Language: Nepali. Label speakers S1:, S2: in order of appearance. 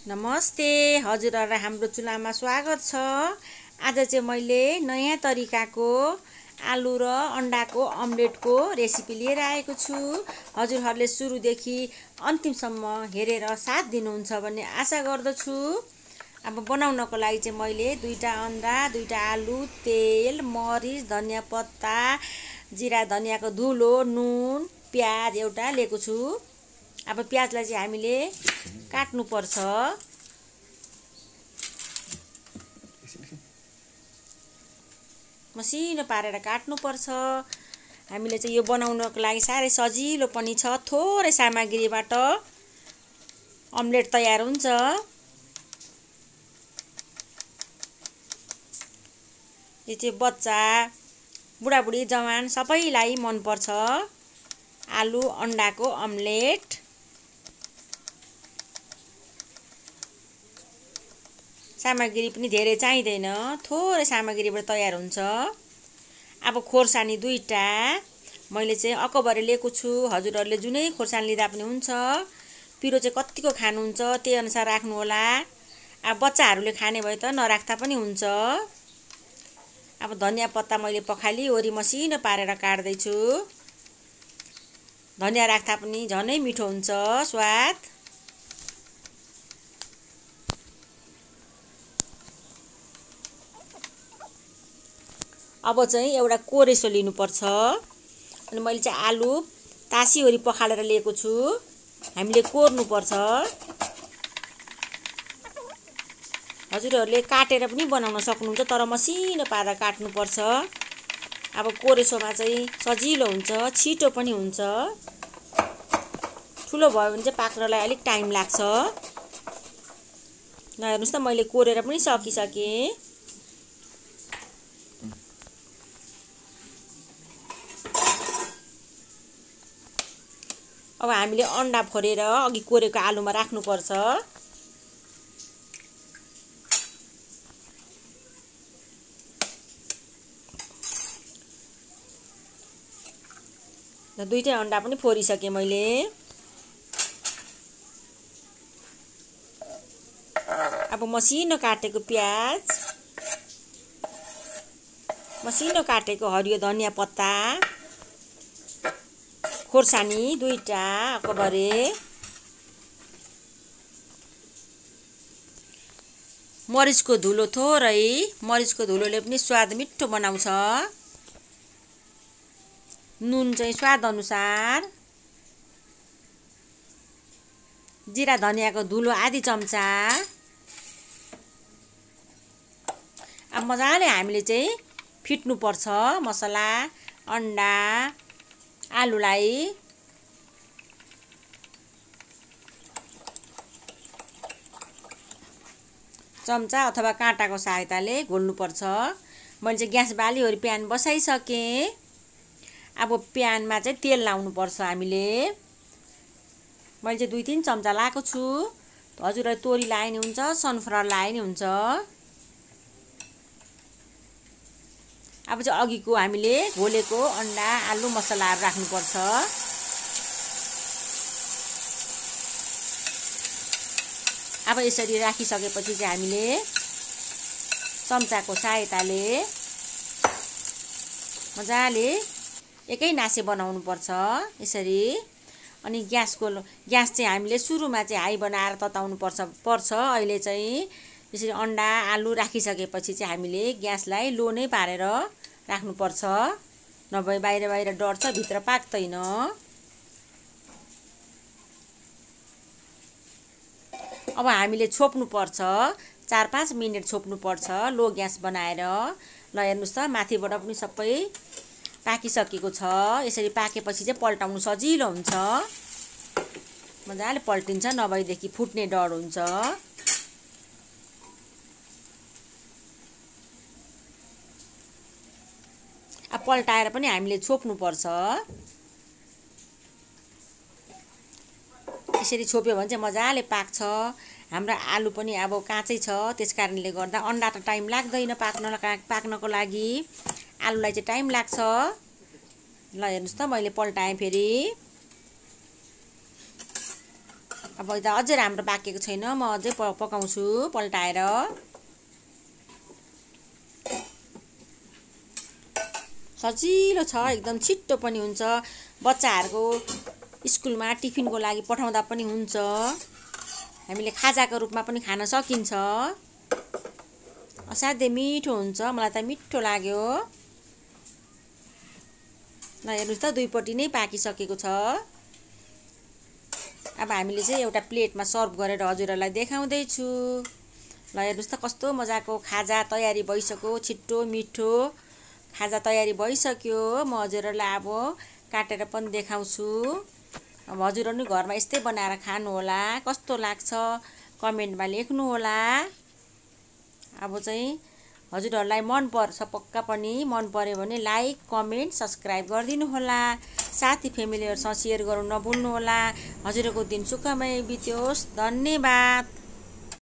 S1: नमस्ते हजुरहरुलाई हाम्रो चुलामा स्वागत छ। आज चाहिँ मैले नयाँ तरिकाको आलु र अन्डाको अमलेटको रेसिपी लिएर आएको छु। हजुरहरुले सुरुदेखि अन्तिमसम्म हेरेर साथ दिनुहुन्छ भन्ने आशा गर्दछु। अब बनाउनको लागि चाहिँ मैले 2टा अन्डा, 2टा आलु, तेल, मरिच, धनिया पत्ता, जिरा धनियाको धुलो, नुन, प्याज एउटा लिएको छु। अब प्याजलाई चाहिँ हामीले काट्नु पर्छ। मसिनो पारेर काट्नु पर्छ। हामीले चाहिँ यो बनाउनको लागि साह्रै सजिलो पनि छ। थोरै सामग्रीबाट अमलेट तयार हुन्छ। यो चाहिँ बच्चा, बुढाबुढी, जवान सबैलाई मन पर्छ। आलु अन्डाको अमलेट। सामग्री पनि धेरै चाहिँदैन, थोरै सामग्रीबाट तयार हुन्छ। अब खोर्सानी 2टा मैले चाहिँ अकबरे लिएको छु। हजुरहरुले जुनै खोर्सानी लिँदा पनि हुन्छ। पिरो चाहिँ कतिको खानुहुन्छ त्यही अनुसार राख्नु होला। अब बच्चाहरूले खाने भए त नराख्दा पनि हुन्छ। अब धनिया पत्ता मैले पखाली ओरी मसिनो पारेर काट्दै छु। धनिया राख्दा पनि झनै मिठो हुन्छ स्वाद। अब चाहिँ एउटा कोरेसो लिनुपर्छ। अनि मैले चाहिँ आलु तासी ओरी पखालेर लिएको छु। हामीले कोर्नु पर्छ। हजुरहरुले काटेर पनि बनाउन सक्नुहुन्छ, तर मसिनो पारेर काट्नु पर्छ। अब कोरेसोमा चाहिँ सजिलो हुन्छ, छिटो पनि हुन्छ। ठुलो भयो भने चाहिँ पाक्नलाई अलिक टाइम लाग्छ। ल हेर्नुस् त मैले कोरेर पनि सकिसके। अब हामीले अन्डा फोरेर अघि कोरेको आलुमा राख्नु पर्छ। ल 2टा अन्डा पनि फोरिसके मैले। अब मसिनो काटेको प्याज, मसिनो काटेको हरियो धनिया पत्ता, खोर्सानी 2टा अकबरे, मरिचको धुलो थोरै। मरिचको धुलोले पनि स्वाद मिठो बनाउँछ। नुन चाहिँ स्वाद अनुसार। जिरा धनियाको धुलो आधी चम्चा। अब मजाले हामीले चाहिँ फिट्नु पर्छ मसला, अन्डा, आलुलाई। चम्चा अथवा काँटाको सहायताले घोल्नु पर्छ। मैले चाहिँ ग्यास बालिवरी प्यान बसाइसके। अब प्यानमा चाहिँ तेल लाउनु पर्छ हामीले। मैले चाहिँ 2-3 चम्चा लाएको छु। हजुरलाई तोरी लाए नि हुन्छ, सनफ्लावर लाए नि हुन्छ। अब चाहिँ अघिको हामीले घोलेको अन्डा, आलु, मसलाहरू राख्नुपर्छ। अब यसरी राखिसकेपछि चाहिँ हामीले चम्चाको सहायताले मजाले एकै नासे बनाउनु पर्छ यसरी। अनि ग्यास चाहिँ हामीले सुरुमा चाहिँ हाई बनाएर तताउनु पर्छ। अहिले चाहिँ यसरी अन्डा, आलु राखिसकेपछि चाहिँ हामीले ग्यासलाई लो नै पारेर राख्नुपर्छ। नभए बाहिर डढ्छ, भित्र पाक्दैन। अब हामीले छोप्नु पर्छ। 4-5 मिनेट छोप्नु पर्छ लो ग्यास बनाएर। ल हेर्नुस् त माथिबाट पनि सबै पाकिसकेको छ। यसरी पाकेपछि चाहिँ पल्टाउनु सजिलो हुन्छ। मजाले पल्टिन्छ, नभएदेखि फुट्ने डर हुन्छ। अब पल्टाएर पनि हामीले छोप्नु पर्छ। यसरी छोप्यो भने चाहिँ मजाले पाक्छ। हाम्रो आलु पनि अब काँचै छ, त्यसकारणले गर्दा अन्डा त टाइम लाग्दैन पाक्नको लागि। आलुलाई चाहिँ टाइम लाग्छ। ल हेर्नुस् त मैले पल्टाएँ फेरि। अब अझै राम्रो पाकेको छैन, म अझै पकाउँछु पल्टाएर। सजिलो छ, एकदम छिट्टो पनि हुन्छ। बच्चाहरूको स्कुलमा टिफिनको लागि पठाउँदा पनि हुन्छ। हामीले खाजाको रूपमा पनि खान सकिन्छ। असाध्यै मिठो हुन्छ, मलाई त मिठो लाग्यो। ल हेर्नुहोस् त, दुईपट्टि नै पाकिसकेको छ। अब हामीले चाहिँ एउटा प्लेटमा सर्भ गरेर हजुरहरूलाई देखाउँदैछु। ल हेर्नुहोस् त, कस्तो मजाको खाजा तयारी भइसक्यो। छिट्टो मिठो खाजा तयारी भइसक्यो। म हजुरहरूलाई अब काटेर पनि देखाउँछु। अब हजुरहरू नि घरमा यस्तै बनाएर खानुहोला। कस्तो लाग्छ कमेन्टमा लेख्नुहोला। अब चाहिँ हजुरहरूलाई मन पर्छ पक्का पनि। मन पर्यो भने लाइक, कमेन्ट, सब्सक्राइब गरिदिनु होला। साथी फेमिलीहरूसँग सेयर गर्नु नभुल्नुहोला। हजुरहरूको दिन सुखमय बित्योस्। धन्यवाद।